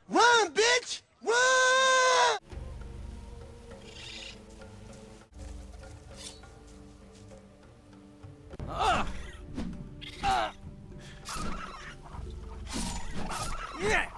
Run, bitch! Run! Yeah!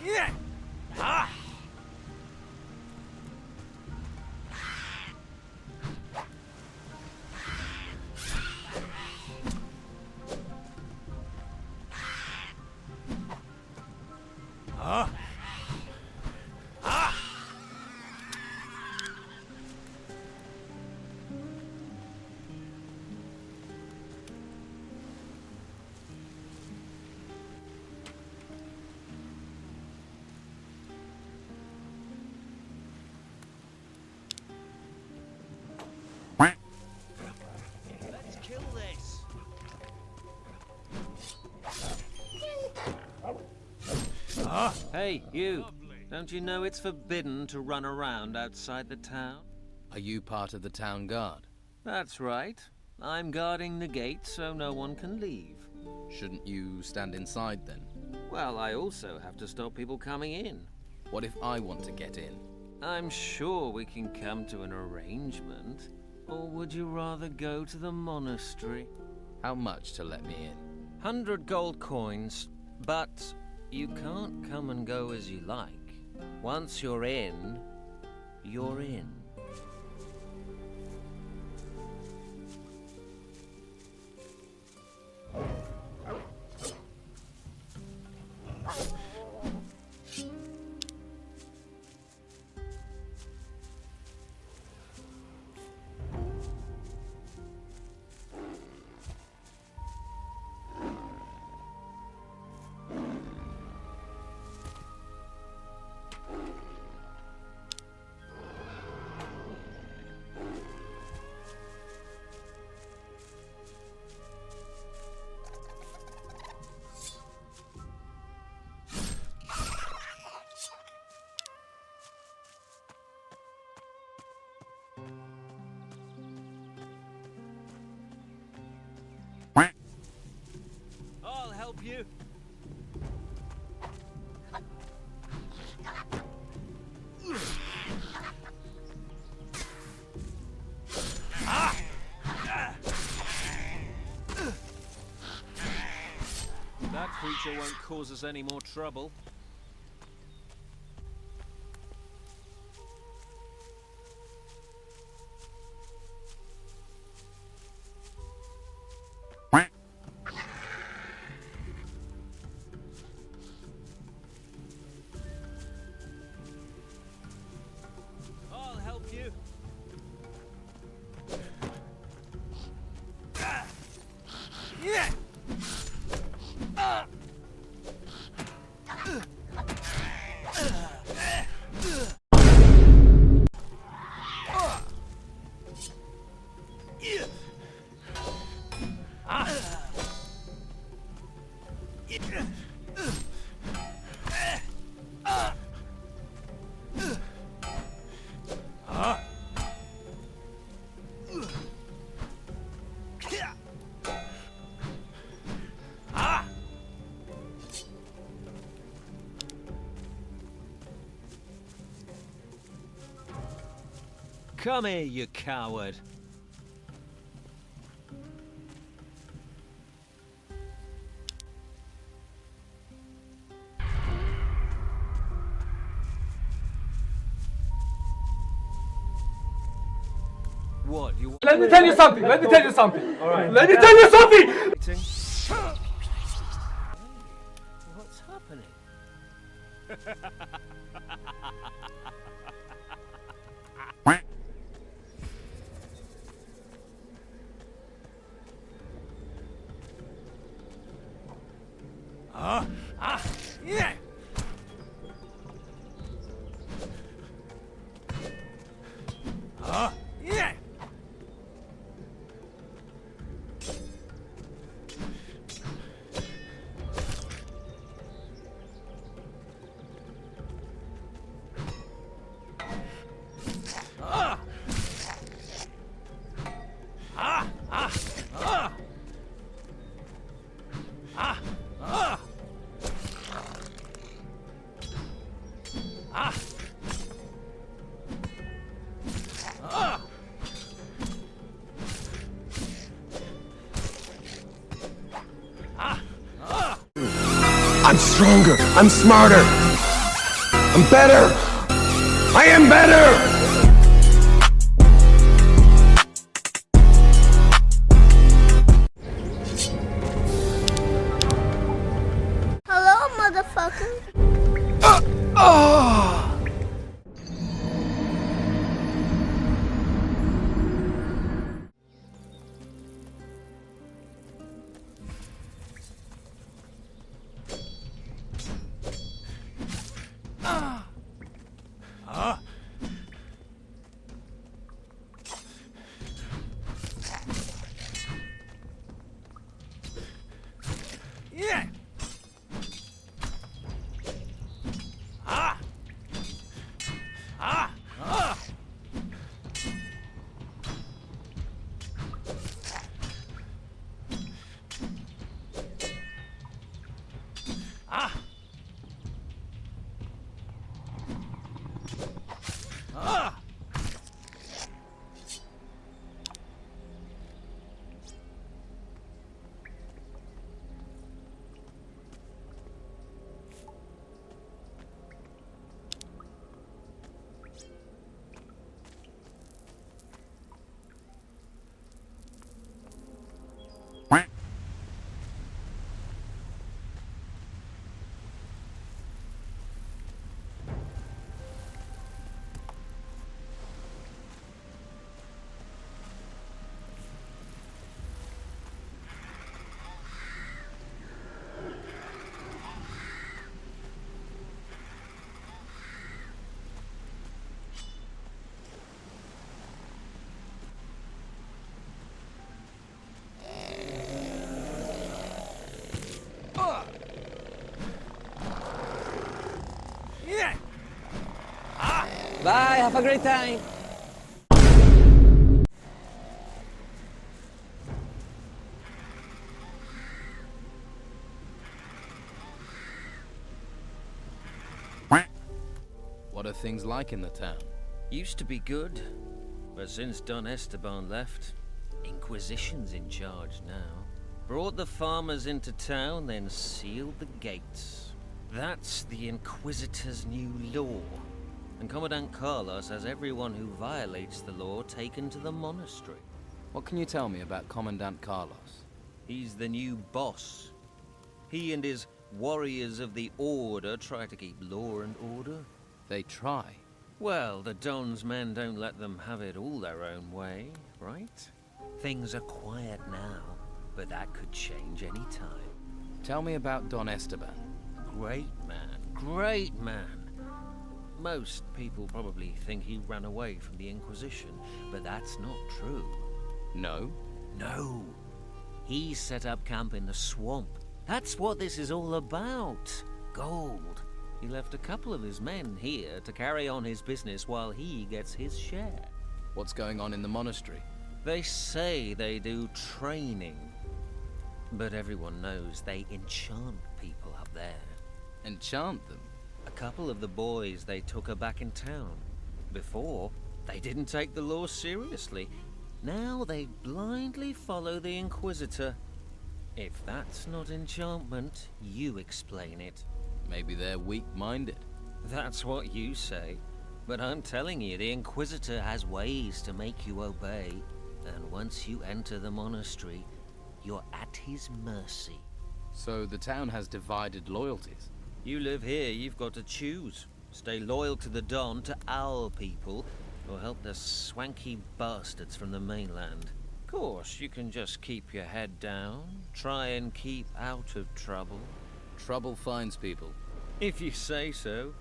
Yeah! Ah! Ah! Ah! Let's kill this. Hey, you! Don't you know it's forbidden to run around outside the town? Are you part of the town guard? That's right. I'm guarding the gate so no one can leave. Shouldn't you stand inside then? Well, I also have to stop people coming in. What if I want to get in? I'm sure we can come to an arrangement. Or would you rather go to the monastery? How much to let me in? 100 gold coins, but you can't come and go as you like. Once you're in, you're in. I'll help you. That creature won't cause us any more trouble. Come here, you coward. What, you Let me tell you something. Let me tell you something. All right. Let me tell you something. What's happening? Yeah! Yeah! I'm stronger. I'm smarter. I'm better. I am better. Hello, motherfucker. Yeah! Bye, have a great time. What are things like in the town? Used to be good, but since Don Esteban left, Inquisition's in charge now. Brought the farmers into town, then sealed the gates. That's the Inquisitor's new law. And Commandant Carlos has everyone who violates the law taken to the monastery. What can you tell me about Commandant Carlos? He's the new boss. He and his warriors of the Order try to keep law and order. They try. Well, the Don's men don't let them have it all their own way, right? Things are quiet now, but that could change any time. Tell me about Don Esteban. Great man, great man. Most people probably think he ran away from the Inquisition, but that's not true. No? No. He set up camp in the swamp. That's what this is all about. Gold. He left a couple of his men here to carry on his business while he gets his share. What's going on in the monastery? They say they do training, but everyone knows they enchant people up there. Enchant them? A couple of the boys they took her back in town. Before, They didn't take the law seriously. Now they blindly follow the Inquisitor. If that's not enchantment, you explain it. Maybe they're weak-minded. That's what you say. But I'm telling you, the Inquisitor has ways to make you obey. And once you enter the monastery, you're at his mercy. So the town has divided loyalties. You live here, you've got to choose. Stay loyal to the Don, to our people, or help the swanky bastards from the mainland. Of course, you can just keep your head down, try and keep out of trouble. Trouble finds people. If you say so.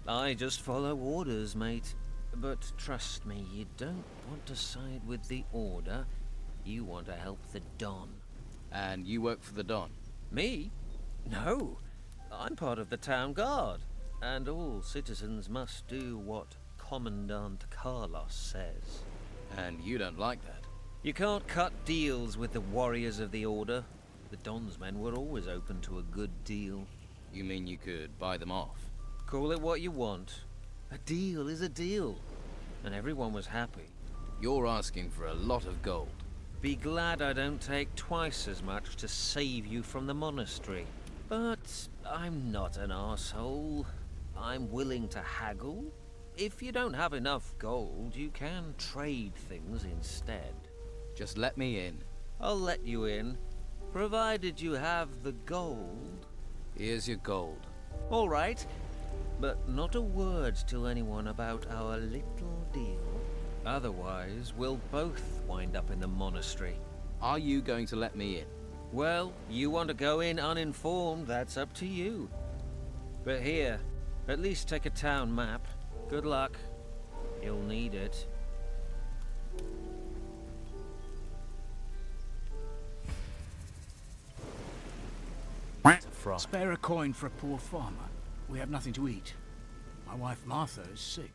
I just follow orders, mate. But trust me, you don't want to side with the Order. You want to help the Don. And you work for the Don? Me? No. I'm part of the town guard. And all citizens must do what Commandant Carlos says. And you don't like that? You can't cut deals with the warriors of the Order. The Don's men were always open to a good deal. You mean you could buy them off? Call it what you want. A deal is a deal. And everyone was happy. You're asking for a lot of gold. Be glad I don't take twice as much to save you from the monastery. But I'm not an arsehole. I'm willing to haggle. If you don't have enough gold, you can trade things instead. Just let me in. I'll let you in, provided you have the gold. Here's your gold. All right, but not a word to anyone about our little deal. Otherwise, we'll both wind up in the monastery. Are you going to let me in? Well, you want to go in uninformed, that's up to you. But here, at least take a town map. Good luck. You'll need it. Spare a coin for a poor farmer. We have nothing to eat. My wife Martha is sick.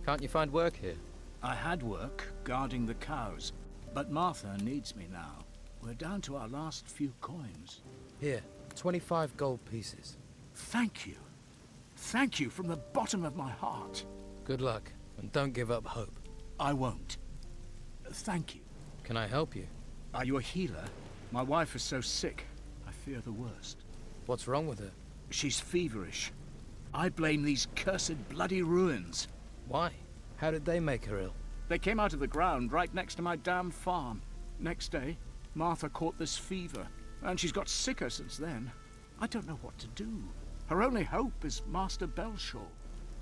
Can't you find work here? I had work guarding the cows, but Martha needs me now. We're down to our last few coins. Here, 25 gold pieces. Thank you. Thank you from the bottom of my heart. Good luck, and don't give up hope. I won't. Thank you. Can I help you? Are you a healer? My wife is so sick. I fear the worst. What's wrong with her? She's feverish. I blame these cursed bloody ruins. Why? How did they make her ill? They came out of the ground right next to my damn farm. Next day, Martha caught this fever, and she's got sicker since then. I don't know what to do. Her only hope is Master Belshaw.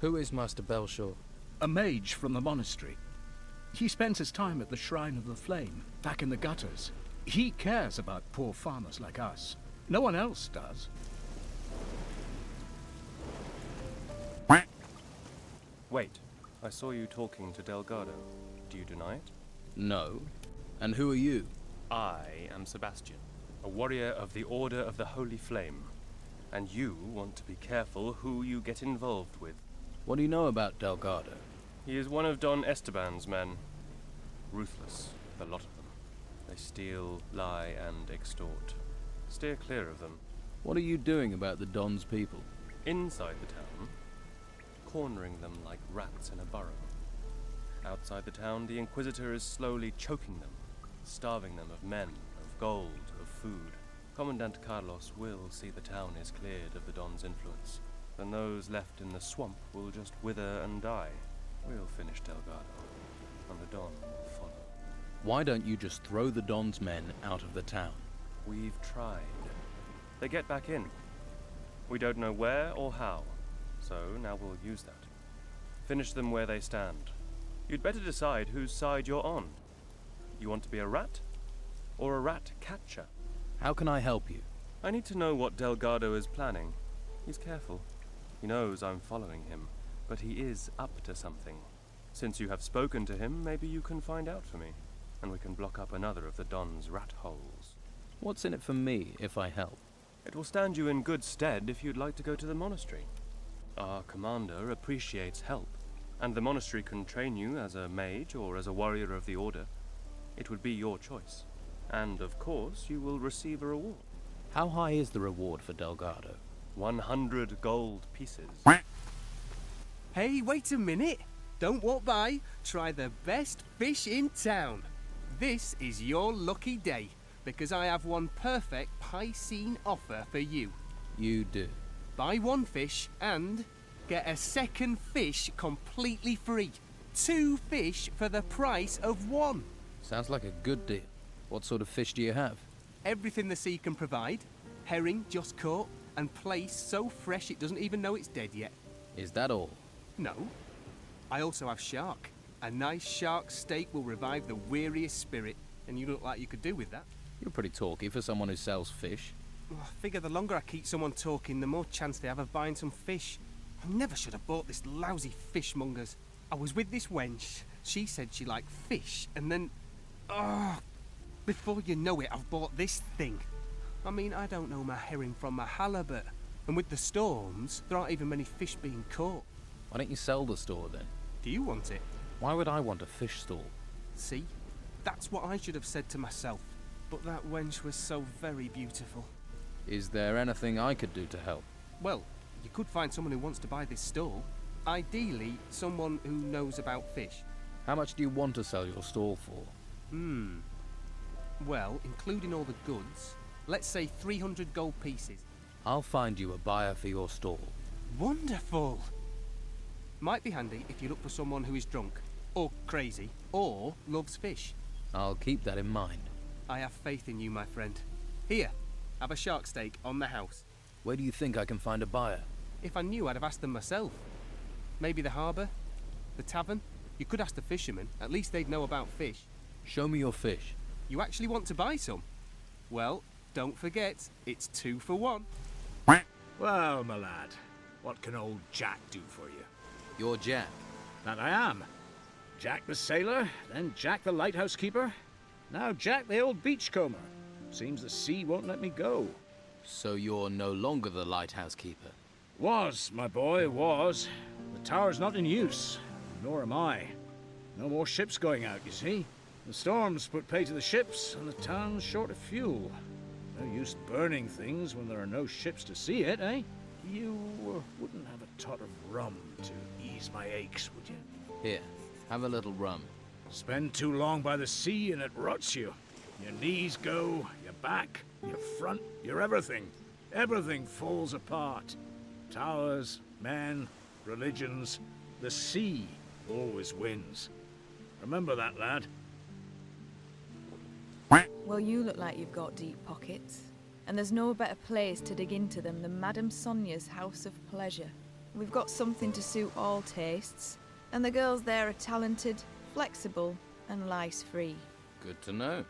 Who is Master Belshaw? A mage from the monastery. He spends his time at the Shrine of the Flame, back in the gutters. He cares about poor farmers like us. No one else does. Wait, I saw you talking to Delgado. Do you deny it? No. And who are you? I am Sebastian, a warrior of the Order of the Holy Flame. And you want to be careful who you get involved with. What do you know about Delgado? He is one of Don Esteban's men. Ruthless, the lot of them. They steal, lie, and extort. Steer clear of them. What are you doing about the Don's people? Inside the town, cornering them like rats in a burrow. Outside the town, the Inquisitor is slowly choking them, starving them of men, of gold, of food. Commandant Carlos will see the town is cleared of the Don's influence. Then those left in the swamp will just wither and die. We'll finish Delgado, and the Don will follow. Why don't you just throw the Don's men out of the town? We've tried. They get back in. We don't know where or how, so now we'll use that. Finish them where they stand. You'd better decide whose side you're on. You want to be a rat? Or a rat catcher? How can I help you? I need to know what Delgado is planning. He's careful. He knows I'm following him, but he is up to something. Since you have spoken to him, maybe you can find out for me, and we can block up another of the Don's rat holes. What's in it for me if I help? It will stand you in good stead if you'd like to go to the monastery. Our commander appreciates help, and the monastery can train you as a mage or as a warrior of the Order. It would be your choice. And, of course, you will receive a reward. How high is the reward for Delgado? 100 gold pieces. Hey, wait a minute. Don't walk by, try the best fish in town. This is your lucky day, because I have one perfect Piscine offer for you. You do. Buy one fish and get a second fish completely free. 2 fish for the price of 1. Sounds like a good deal. What sort of fish do you have? Everything the sea can provide. Herring just caught and placed so fresh it doesn't even know it's dead yet. Is that all? No. I also have shark. A nice shark steak will revive the weariest spirit, and you look like you could do with that. You're pretty talky for someone who sells fish. Well, I figure the longer I keep someone talking, the more chance they have of buying some fish. I never should have bought this lousy fishmonger's. I was with this wench. She said she liked fish, and then... before you know it, I've bought this thing. I mean, I don't know my herring from my halibut. And with the storms, there aren't even many fish being caught. Why don't you sell the store then? Do you want it? Why would I want a fish stall? See? That's what I should have said to myself. But that wench was so very beautiful. Is there anything I could do to help? Well, you could find someone who wants to buy this stall. Ideally, someone who knows about fish. How much do you want to sell your stall for? Well, including all the goods, let's say 300 gold pieces. I'll find you a buyer for your stall. Wonderful! Might be handy if you look for someone who is drunk, or crazy, or loves fish. I'll keep that in mind. I have faith in you, my friend. Here, have a shark steak on the house. Where do you think I can find a buyer? If I knew, I'd have asked them myself. Maybe the harbour? The tavern? You could ask the fishermen. At least they'd know about fish. Show me your fish. You actually want to buy some? Well, don't forget, it's 2 for 1. Well, my lad, what can old Jack do for you? You're Jack. That I am. Jack the sailor, then Jack the lighthouse keeper, now Jack the old beachcomber. Seems the sea won't let me go. So you're no longer the lighthouse keeper? Was, my boy, was. The tower's not in use, nor am I. No more ships going out, you see. The storms put pay to the ships, and the town's short of fuel. No use burning things when there are no ships to see it, eh? You wouldn't have a tot of rum to ease my aches, would you? Here, have a little rum. Spend too long by the sea and it rots you. Your knees go, your back, your front, your everything. Everything falls apart. Towers, men, religions, the sea always wins. Remember that, lad. Well, you look like you've got deep pockets. And there's no better place to dig into them than Madame Sonia's House of Pleasure. We've got something to suit all tastes, and the girls there are talented, flexible, and lice-free. Good to know.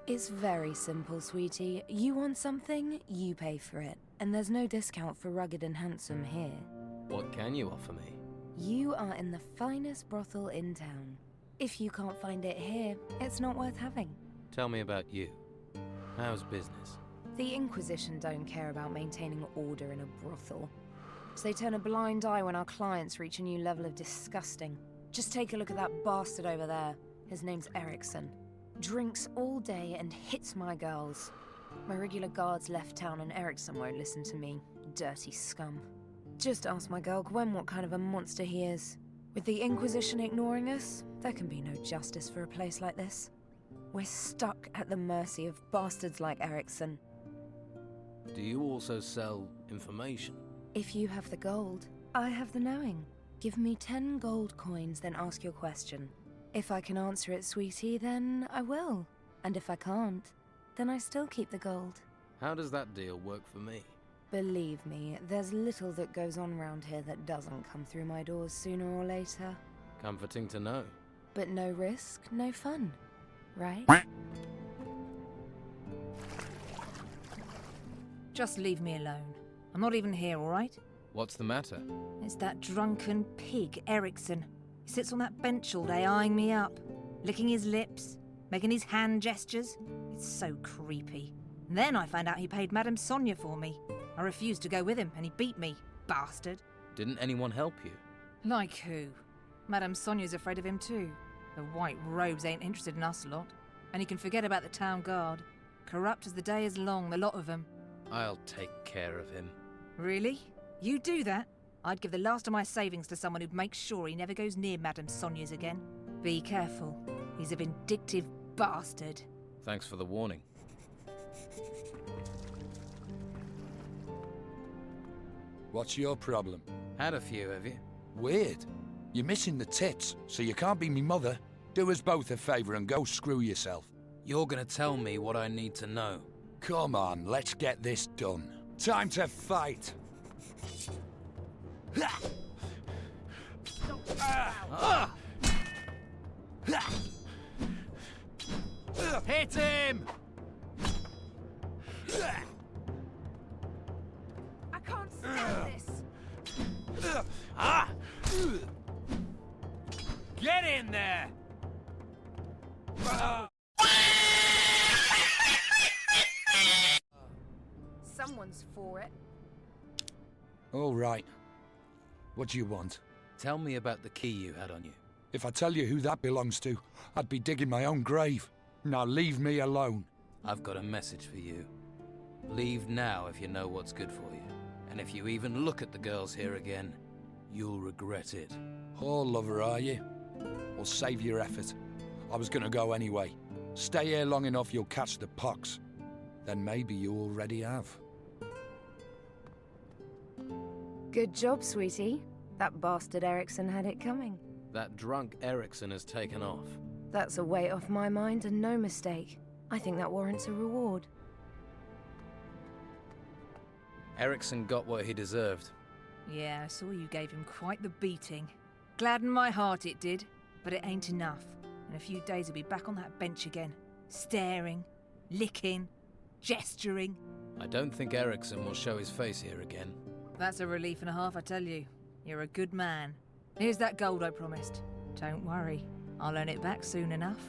It's very simple, sweetie. You want something, you pay for it. And there's no discount for rugged and handsome here. What can you offer me? You are in the finest brothel in town. If you can't find it here, it's not worth having. Tell me about you. How's business? The Inquisition don't care about maintaining order in a brothel. So they turn a blind eye when our clients reach a new level of disgusting. Just take a look at that bastard over there. His name's Erickson. Drinks all day and hits my girls. My regular guards left town and Erickson won't listen to me. Dirty scum. Just ask my girl Gwen what kind of a monster he is. With the Inquisition ignoring us, there can be no justice for a place like this. We're stuck at the mercy of bastards like Erickson. Do you also sell information? If you have the gold, I have the knowing. Give me 10 gold coins, then ask your question. If I can answer it, sweetie, then I will. And if I can't, then I still keep the gold. How does that deal work for me? Believe me, there's little that goes on round here that doesn't come through my doors sooner or later. Comforting to know. But no risk, no fun, right? Just leave me alone. I'm not even here, all right? What's the matter? It's that drunken pig, Erickson. He sits on that bench all day eyeing me up, licking his lips, making his hand gestures. It's so creepy. And then I found out he paid Madame Sonia for me. I refused to go with him, and he beat me, bastard. Didn't anyone help you? Like who? Madame Sonia's afraid of him too. The white robes ain't interested in us lot, and he can forget about the town guard. Corrupt as the day is long, the lot of them. I'll take care of him. Really? You do that? I'd give the last of my savings to someone who'd make sure he never goes near Madame Sonia's again. Be careful. He's a vindictive bastard. Thanks for the warning. What's your problem? Had a few, have you? Weird. You're missing the tits, so you can't be me mother. Do us both a favour and go screw yourself. You're gonna tell me what I need to know. Come on, let's get this done. Time to fight! Hit him! I can't stand this. Get in there! Someone's for it. All right. What do you want? Tell me about the key you had on you. If I tell you who that belongs to, I'd be digging my own grave. Now leave me alone. I've got a message for you. Leave now if you know what's good for you. And if you even look at the girls here again, you'll regret it. Oh, lover, are you? Well, save your effort. I was gonna go anyway. Stay here long enough, you'll catch the pox. Then maybe you already have. Good job, sweetie. That bastard Erickson had it coming. That drunk Erickson has taken off. That's a weight off my mind and no mistake. I think that warrants a reward. Erickson got what he deserved. Yeah, I saw you gave him quite the beating. Gladdened my heart it did, but it ain't enough. In a few days he'll be back on that bench again. Staring, licking, gesturing. I don't think Erickson will show his face here again. That's a relief and a half, I tell you. You're a good man. Here's that gold I promised. Don't worry, I'll earn it back soon enough.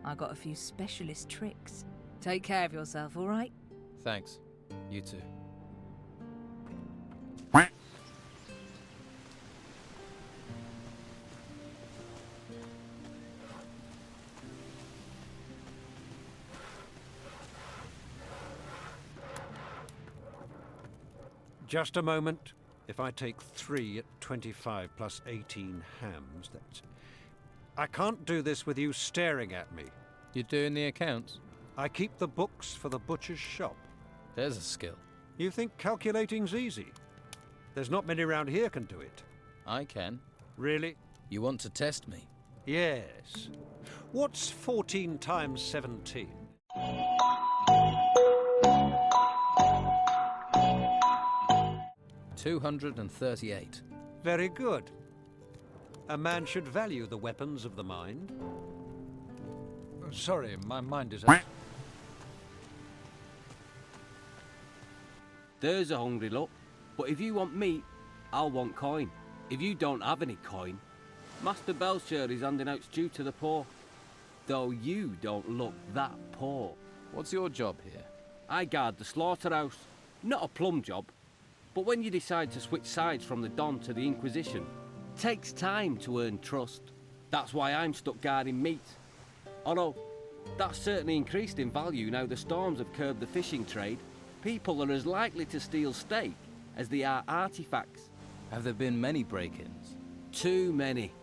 I got a few specialist tricks. Take care of yourself, all right? Thanks. You too. Just a moment. If I take 3 at 25 plus 18 hams, that's... I can't do this with you staring at me. You're doing the accounts? I keep the books for the butcher's shop. There's a skill. You think calculating's easy? There's not many around here can do it. I can. Really? You want to test me? Yes. What's 14 times 17? $238. Very good. A man should value the weapons of the mind. Sorry, my mind is... There's a hungry look. But if you want meat, I'll want coin. If you don't have any coin, Master Belcher is handing out stew to the poor. Though you don't look that poor. What's your job here? I guard the slaughterhouse. Not a plum job. But when you decide to switch sides from the Don to the Inquisition, takes time to earn trust. That's why I'm stuck guarding meat. Although, that's certainly increased in value now the storms have curbed the fishing trade. People are as likely to steal steak as they are artifacts. Have there been many break-ins? Too many.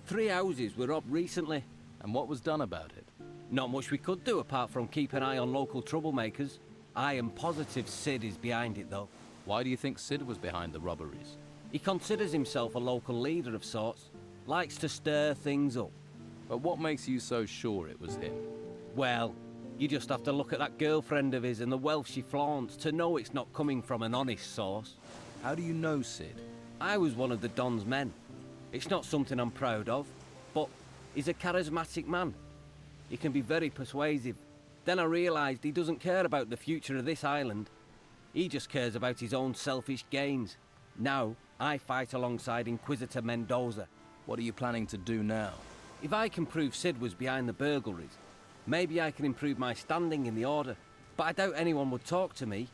3 houses were robbed recently. And what was done about it? Not much we could do apart from keep an eye on local troublemakers. I am positive Sid is behind it though. Why do you think Sid was behind the robberies? He considers himself a local leader of sorts. Likes to stir things up. But what makes you so sure it was him? Well, you just have to look at that girlfriend of his and the wealth she flaunts to know it's not coming from an honest source. How do you know Sid? I was one of the Don's men. It's not something I'm proud of, but he's a charismatic man. He can be very persuasive. Then I realised he doesn't care about the future of this island. He just cares about his own selfish gains. Now, I fight alongside Inquisitor Mendoza. What are you planning to do now? If I can prove Sid was behind the burglaries, maybe I can improve my standing in the Order. But I doubt anyone would talk to me.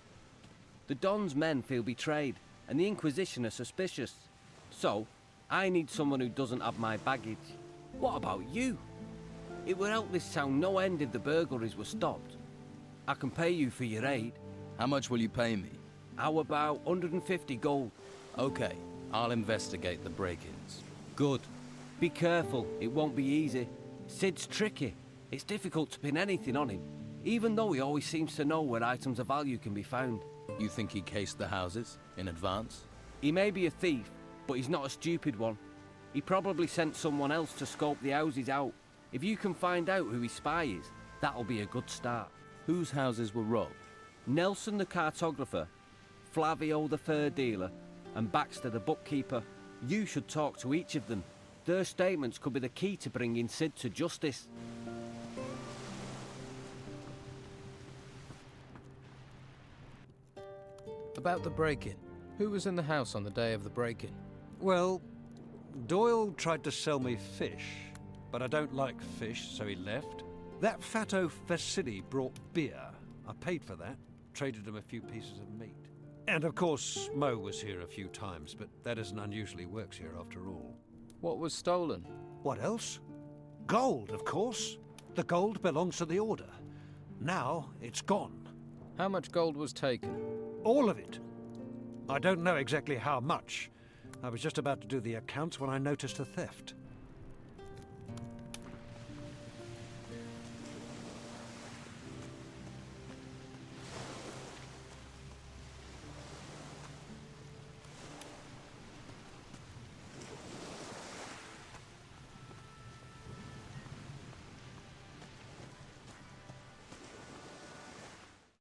The Don's men feel betrayed, and the Inquisition are suspicious. So, I need someone who doesn't have my baggage. What about you? It would help this town no end if the burglaries were stopped. I can pay you for your aid. How much will you pay me? How about 150 gold? Okay, I'll investigate the break-ins. Good. Be careful, it won't be easy. Sid's tricky. It's difficult to pin anything on him, even though he always seems to know where items of value can be found. You think he cased the houses in advance? He may be a thief, but he's not a stupid one. He probably sent someone else to scope the houses out. If you can find out who his spy is, that'll be a good start. Whose houses were robbed? Nelson the cartographer, Flavio the fur dealer, and Baxter the bookkeeper. You should talk to each of them. Their statements could be the key to bringing Sid to justice. About the break-in. Who was in the house on the day of the break-in? Well, Doyle tried to sell me fish, but I don't like fish, so he left. That fatto Vasily brought beer. I paid for that, traded him a few pieces of meat. And of course, Mo was here a few times, but that isn't unusual. He works here after all. What was stolen? What else? Gold, of course. The gold belongs to the Order. Now it's gone. How much gold was taken? All of it. I don't know exactly how much. I was just about to do the accounts when I noticed the theft.